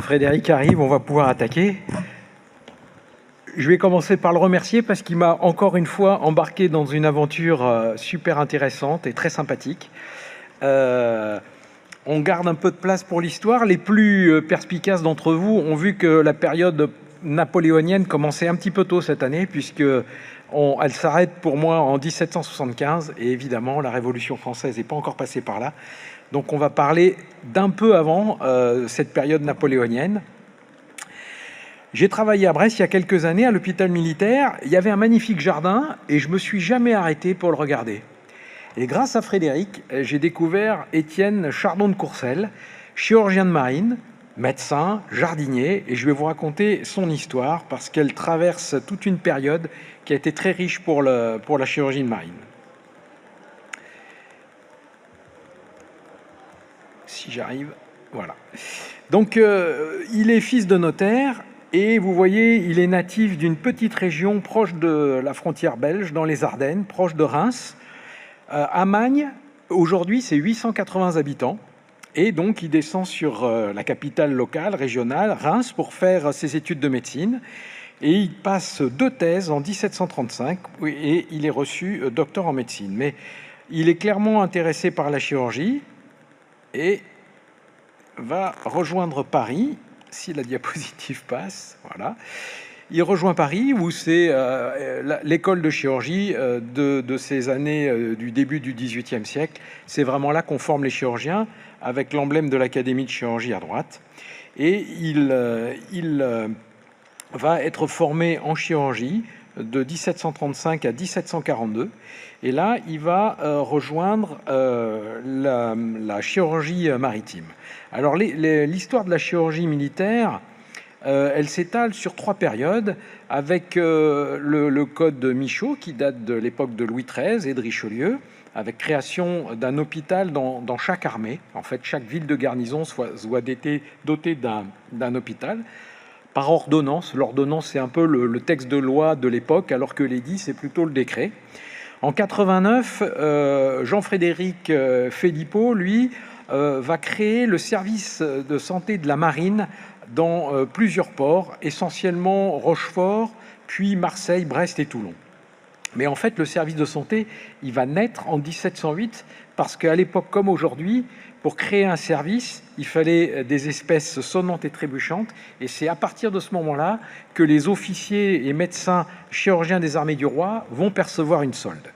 Jean-Frédéric arrive, on va pouvoir attaquer. Je vais commencer par le remercier parce qu'il m'a encore une fois embarqué dans une aventure super intéressante et très sympathique. On garde un peu de place pour l'histoire. Les plus perspicaces d'entre vous ont vu que la période napoléonienne commençait un petit peu tôt cette année, puisque elle s'arrête pour moi en 1775, et évidemment la Révolution française n'est pas encore passée par là. Donc on va parler d'un peu avant cette période napoléonienne. J'ai travaillé à Brest il y a quelques années à l'hôpital militaire. Il y avait un magnifique jardin et je me suis jamais arrêté pour le regarder. Et grâce à Frédéric, j'ai découvert Étienne Chardon de Courcelles, chirurgien de marine, médecin, jardinier, et je vais vous raconter son histoire parce qu'elle traverse toute une période qui a été très riche pour la chirurgie de marine. Si j'arrive, voilà. Donc, il est fils de notaire et vous voyez, il est natif d'une petite région proche de la frontière belge, dans les Ardennes, proche de Reims. Amagne, aujourd'hui, c'est 880 habitants. Et donc, il descend sur la capitale locale, régionale, Reims, pour faire ses études de médecine. Et il passe 2 thèses en 1735 et il est reçu docteur en médecine. Mais il est clairement intéressé par la chirurgie et va rejoindre Paris, si la diapositive passe, voilà. Il rejoint Paris, où c'est l'école de chirurgie de ces années du début du XVIIIe siècle. C'est vraiment là qu'on forme les chirurgiens, avec l'emblème de l'Académie de chirurgie à droite. Et il va être formé en chirurgie de 1735 à 1742. Et là, il va rejoindre la chirurgie maritime. Alors, l'histoire de la chirurgie militaire, elle s'étale sur 3 périodes, avec le code Michaud, qui date de l'époque de Louis XIII et de Richelieu, avec création d'un hôpital dans chaque armée. En fait, chaque ville de garnison soit dotée d'un hôpital. Par ordonnance. L'ordonnance, c'est un peu le texte de loi de l'époque, alors que l'édit, c'est plutôt le décret. En 89, Jean-Frédéric Philippot, lui, va créer le service de santé de la marine dans plusieurs ports, essentiellement Rochefort, puis Marseille, Brest et Toulon. Mais en fait, le service de santé, il va naître en 1708, parce qu'à l'époque comme aujourd'hui, pour créer un service, il fallait des espèces sonnantes et trébuchantes, et c'est à partir de ce moment-là que les officiers et médecins chirurgiens des armées du roi vont percevoir une solde.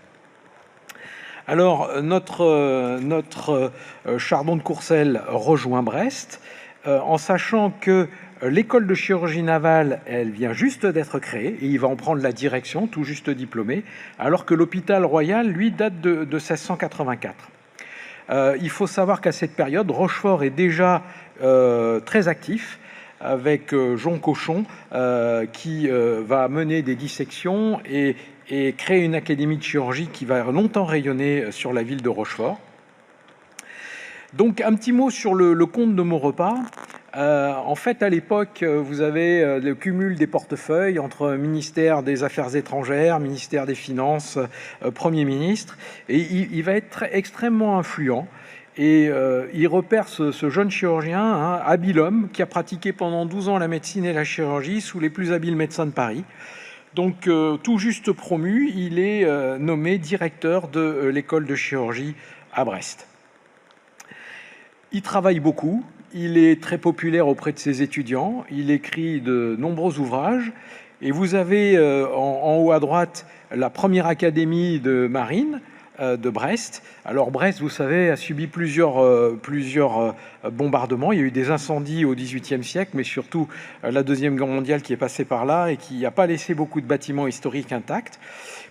Alors, notre Chardon de Courcelles rejoint Brest, en sachant que l'école de chirurgie navale, elle vient juste d'être créée, et il va en prendre la direction, tout juste diplômé, alors que l'hôpital royal, lui, date de 1684. Il faut savoir qu'à cette période, Rochefort est déjà très actif, avec Jean Cochon, qui va mener des dissections et créer une académie de chirurgie qui va longtemps rayonner sur la ville de Rochefort. Donc un petit mot sur le comte de Maurepas. En fait, à l'époque, vous avez le cumul des portefeuilles entre ministère des Affaires étrangères, ministère des Finances, Premier ministre, et il va être extrêmement influent. Et il repère ce jeune chirurgien, habile homme, qui a pratiqué pendant 12 ans la médecine et la chirurgie sous les plus habiles médecins de Paris. Donc, tout juste promu, il est nommé directeur de l'école de chirurgie à Brest. Il travaille beaucoup, il est très populaire auprès de ses étudiants, il écrit de nombreux ouvrages, et vous avez en haut à droite la première académie de marine de Brest. Alors Brest, vous savez, a subi plusieurs bombardements. Il y a eu des incendies au XVIIIe siècle, mais surtout la Deuxième Guerre mondiale qui est passée par là et qui n'a pas laissé beaucoup de bâtiments historiques intacts.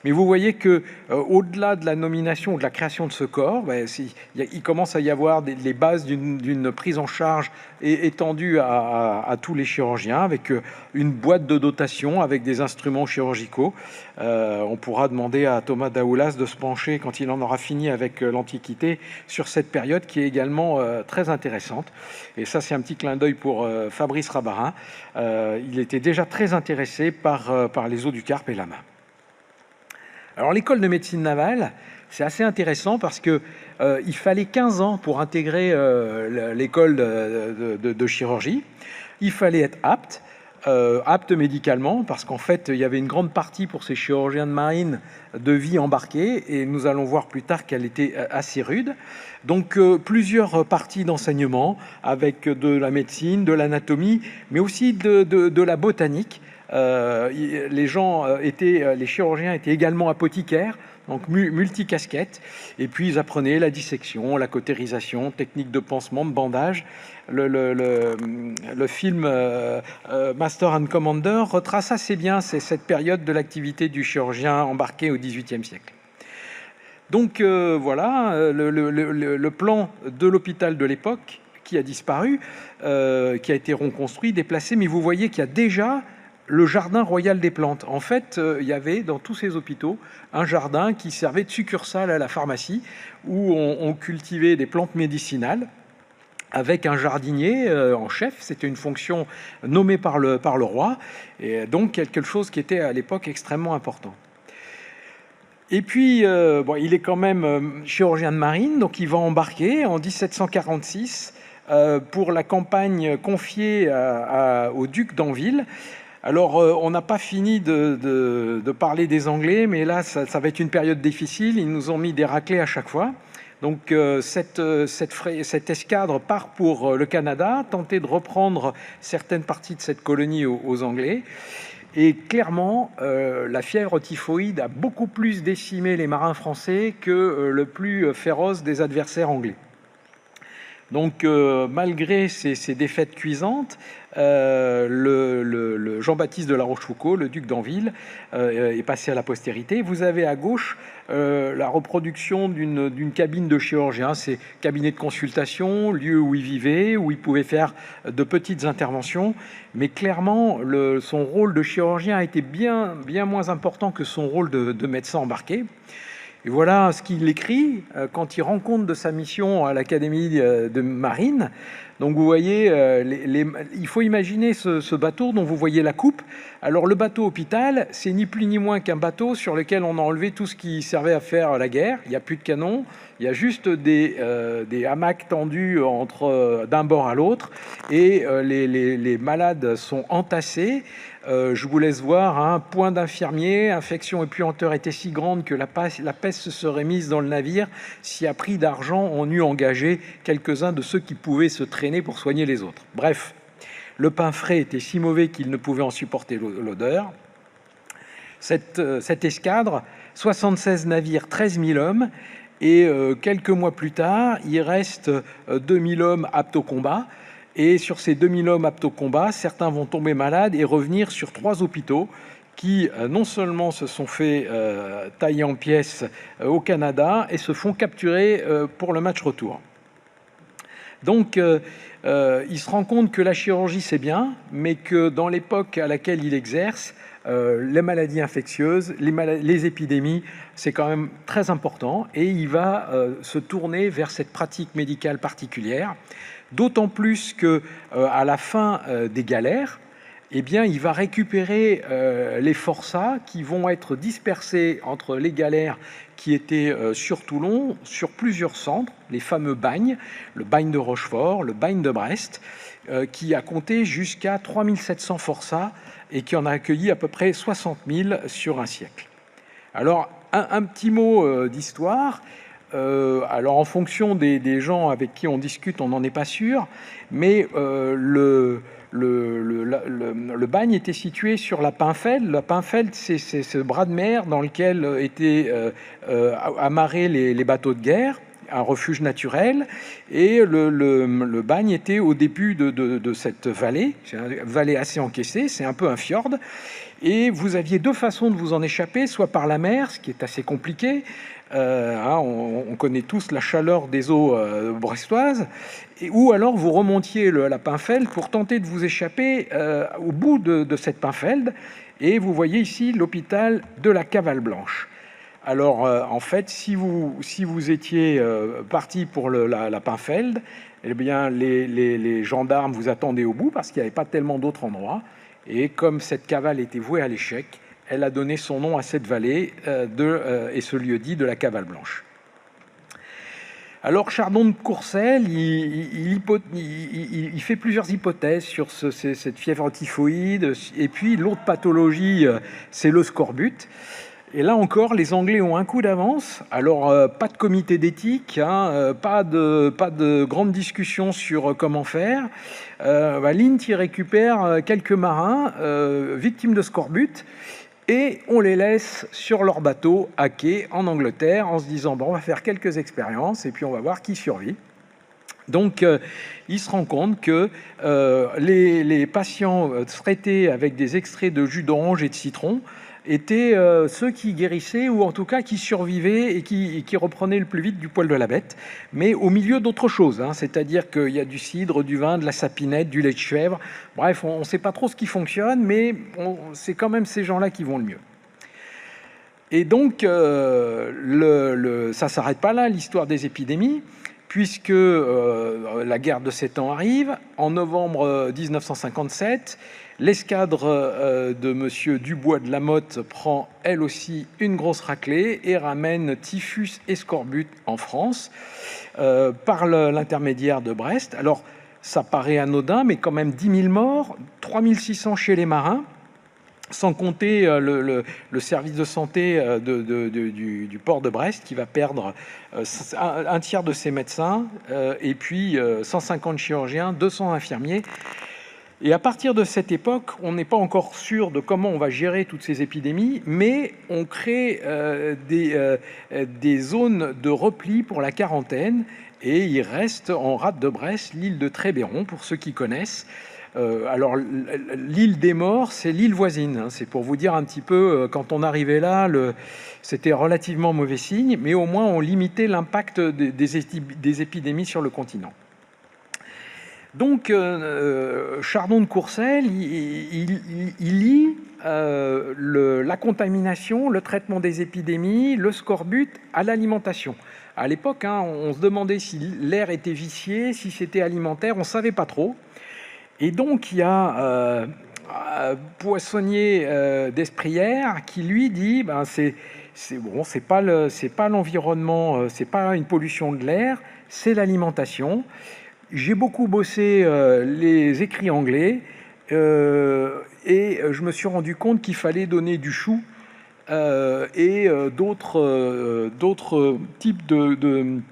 Mais vous voyez que au-delà de la nomination ou de la création de ce corps, il commence à y avoir les bases d'une prise en charge étendue à tous les chirurgiens, avec une boîte de dotation, avec des instruments chirurgicaux. On pourra demander à Thomas Daoulas de se pencher, quand il en aura fini avec l'Antiquité, sur cette période qui est également très intéressante. Et ça, c'est un petit clin d'œil pour Fabrice Rabarin. Il était déjà très intéressé par les eaux du Carpe et la main. Alors l'école de médecine navale, c'est assez intéressant parce que il fallait 15 ans pour intégrer l'école de chirurgie. Il fallait être apte médicalement, parce qu'en fait, il y avait une grande partie pour ces chirurgiens de marine de vie embarquée, et nous allons voir plus tard qu'elle était assez rude. Donc, plusieurs parties d'enseignement, avec de la médecine, de l'anatomie, mais aussi de la botanique. Les chirurgiens étaient également apothicaires, donc multicasquettes, et puis ils apprenaient la dissection, la cautérisation, technique de pansement, de bandage. Le film Master and Commander retrace assez bien cette période de l'activité du chirurgien embarqué au XVIIIe siècle. Donc voilà le plan de l'hôpital de l'époque qui a disparu, qui a été reconstruit, déplacé, mais vous voyez qu'il y a déjà le jardin royal des plantes. En fait, il y avait dans tous ces hôpitaux un jardin qui servait de succursale à la pharmacie, où on cultivait des plantes médicinales, avec un jardinier en chef. C'était une fonction nommée par le roi, et donc quelque chose qui était à l'époque extrêmement important. Et puis, il est quand même chirurgien de marine, donc il va embarquer en 1746 pour la campagne confiée au duc d'Anville. Alors, on n'a pas fini de parler des Anglais, mais là, ça va être une période difficile. Ils nous ont mis des raclées à chaque fois. Donc, cette escadre part pour le Canada, tenter de reprendre certaines parties de cette colonie aux Anglais. Et clairement, la fièvre typhoïde a beaucoup plus décimé les marins français que le plus féroce des adversaires anglais. Donc, malgré ces défaites cuisantes, le Jean-Baptiste de La Rochefoucauld, le duc d'Anville, est passé à la postérité. Vous avez à gauche la reproduction d'une cabine de chirurgien. C'est cabinet de consultation, lieu où il vivait, où il pouvait faire de petites interventions. Mais clairement, son rôle de chirurgien a été bien moins important que son rôle de médecin embarqué. Et voilà ce qu'il écrit quand il rend compte de sa mission à l'Académie de marine. Donc vous voyez, il faut imaginer ce bateau dont vous voyez la coupe. Alors le bateau hôpital, c'est ni plus ni moins qu'un bateau sur lequel on a enlevé tout ce qui servait à faire la guerre. Il n'y a plus de canons, il y a juste des hamacs tendus d'un bord à l'autre, et les malades sont entassés. Je vous laisse voir un point d'infirmier. Infection et puanteur était si grande que la peste se serait mise dans le navire si à prix d'argent on eût engagé quelques-uns de ceux qui pouvaient se traîner pour soigner les autres. Bref, le pain frais était si mauvais qu'il ne pouvait en supporter l'odeur. Cette escadre, 76 navires, 13 000 hommes, et quelques mois plus tard, il reste 2000 hommes aptes au combat. Et sur ces 2000 hommes aptes au combat, certains vont tomber malades et revenir sur 3 hôpitaux qui non seulement se sont fait tailler en pièces au Canada et se font capturer pour le match retour. Donc, il se rend compte que la chirurgie, c'est bien, mais que dans l'époque à laquelle il exerce, les maladies infectieuses, les épidémies, c'est quand même très important, et il va se tourner vers cette pratique médicale particulière. D'autant plus que à la fin des galères, eh bien, il va récupérer les forçats qui vont être dispersés entre les galères qui étaient sur Toulon, sur plusieurs centres, les fameux bagnes, le bagne de Rochefort, le bagne de Brest, qui a compté jusqu'à 3700 forçats et qui en a accueilli à peu près 60 000 sur un siècle. Alors, un petit mot d'histoire. Alors en fonction des gens avec qui on discute, on n'en est pas sûr, mais le bagne était situé sur la Pinfeld. La Pinfeld, c'est ce bras de mer dans lequel étaient amarrés les bateaux de guerre, un refuge naturel, et le bagne était au début de cette vallée. C'est une vallée assez encaissée, c'est un peu un fjord, et vous aviez 2 façons de vous en échapper, soit par la mer, ce qui est assez compliqué. On connaît tous la chaleur des eaux brestoises, ou alors vous remontiez la Pinfeld pour tenter de vous échapper au bout de cette Pinfeld, et vous voyez ici l'hôpital de la Cavale Blanche. Alors en fait, si vous étiez parti pour la Pinfeld, eh bien les gendarmes vous attendaient au bout parce qu'il n'y avait pas tellement d'autres endroits, et comme cette cavale était vouée à l'échec, elle a donné son nom à cette vallée et ce lieu-dit de la Cavale Blanche. Alors Chardon de Courcelles, il fait plusieurs hypothèses sur cette fièvre typhoïde, et puis l'autre pathologie, c'est le scorbut. Et là encore, les Anglais ont un coup d'avance. Alors, pas de comité d'éthique, hein, pas de grande discussion sur comment faire. L'INT y récupère quelques marins victimes de scorbut et on les laisse sur leur bateau à quai en Angleterre en se disant bon, on va faire quelques expériences et puis on va voir qui survit. Donc, il se rend compte que les patients traités avec des extraits de jus d'orange et de citron étaient ceux qui guérissaient ou en tout cas qui survivaient et qui reprenaient le plus vite du poil de la bête, mais au milieu d'autres choses, hein, c'est-à-dire qu'il y a du cidre, du vin, de la sapinette, du lait de chèvre, bref, on ne sait pas trop ce qui fonctionne, mais c'est quand même ces gens-là qui vont le mieux. Et donc, ça ne s'arrête pas là, l'histoire des épidémies, puisque la guerre de 7 ans arrive. En novembre 1957, l'escadre de M. Dubois de la Motte prend elle aussi une grosse raclée et ramène typhus et scorbut en France par l'intermédiaire de Brest. Alors, ça paraît anodin, mais quand même 10 000 morts, 3 600 chez les marins, sans compter le service de santé du port de Brest qui va perdre un tiers de ses médecins et puis 150 chirurgiens, 200 infirmiers. Et à partir de cette époque, on n'est pas encore sûr de comment on va gérer toutes ces épidémies, mais on crée des zones de repli pour la quarantaine et il reste en rade de Brest l'île de Trébéron, pour ceux qui connaissent. Alors, l'île des morts, c'est l'île voisine. Hein. C'est pour vous dire un petit peu, quand on arrivait là, c'était relativement mauvais signe, mais au moins on limitait l'impact des épidémies sur le continent. Donc, Chardon de Courcelles, il lie la contamination, le traitement des épidémies, le scorbut à l'alimentation. À l'époque, hein, on se demandait si l'air était vicié, si c'était alimentaire, on ne savait pas trop. Et donc, il y a un poissonnier d'Esprières qui lui dit c'est pas l'environnement, c'est pas une pollution de l'air, c'est l'alimentation. J'ai beaucoup bossé les écrits anglais et je me suis rendu compte qu'il fallait donner du chou et d'autres types de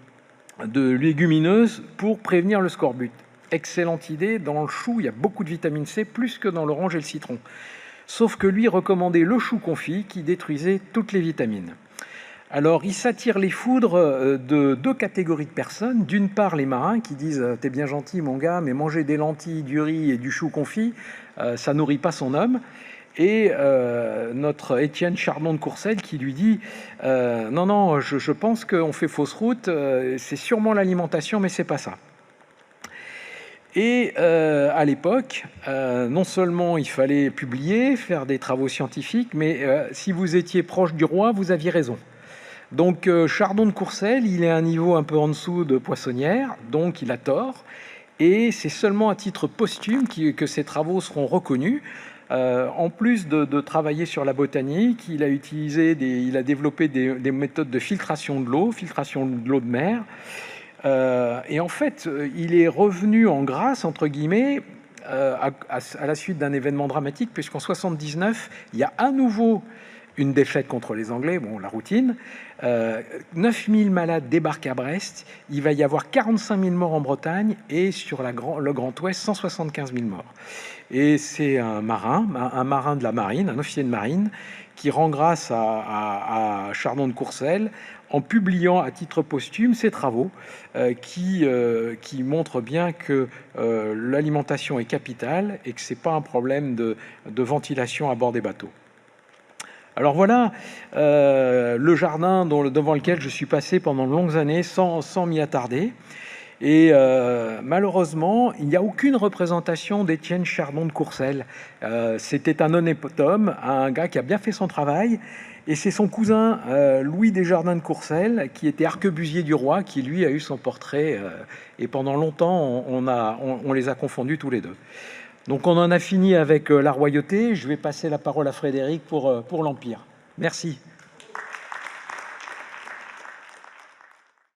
légumineuses pour prévenir le scorbut. Excellente idée, dans le chou, il y a beaucoup de vitamine C, plus que dans l'orange et le citron. Sauf que lui recommandait le chou confit qui détruisait toutes les vitamines. Alors, il s'attire les foudres de deux catégories de personnes. D'une part, les marins qui disent « T'es bien gentil, mon gars, mais manger des lentilles, du riz et du chou confit, ça nourrit pas son homme. » Et notre Étienne Chardon de Courcelles qui lui dit « Non, je pense qu'on fait fausse route, c'est sûrement l'alimentation, mais c'est pas ça. » Et à l'époque, non seulement il fallait publier, faire des travaux scientifiques, mais si vous étiez proche du roi, vous aviez raison. Donc Chardon de Courcelles, il est à un niveau un peu en dessous de Poissonnière, donc il a tort. Et c'est seulement à titre posthume que ses travaux seront reconnus. En plus de travailler sur la botanique, il a développé des méthodes de filtration de l'eau de mer. Et en fait, il est revenu en grâce, entre guillemets, à la suite d'un événement dramatique, puisqu'en 79, il y a à nouveau une défaite contre les Anglais, bon, la routine. 9000 malades débarquent à Brest, il va y avoir 45 000 morts en Bretagne, et sur le Grand Ouest, 175 000 morts. Et c'est un marin de la marine, un officier de marine, qui rend grâce à Chardon de Courcelles en publiant à titre posthume ses travaux qui montrent bien que l'alimentation est capitale et que ce n'est pas un problème de ventilation à bord des bateaux. Alors voilà le jardin devant lequel je suis passé pendant de longues années sans m'y attarder. Et malheureusement, il n'y a aucune représentation d'Étienne Chardon de Courcelles. C'était un honnête homme, un gars qui a bien fait son travail. Et c'est son cousin Louis Desjardins de Courcelles, qui était arquebusier du roi, qui lui a eu son portrait. Et pendant longtemps, on les a confondus tous les deux. Donc on en a fini avec la royauté. Je vais passer la parole à Frédéric pour l'Empire. Merci.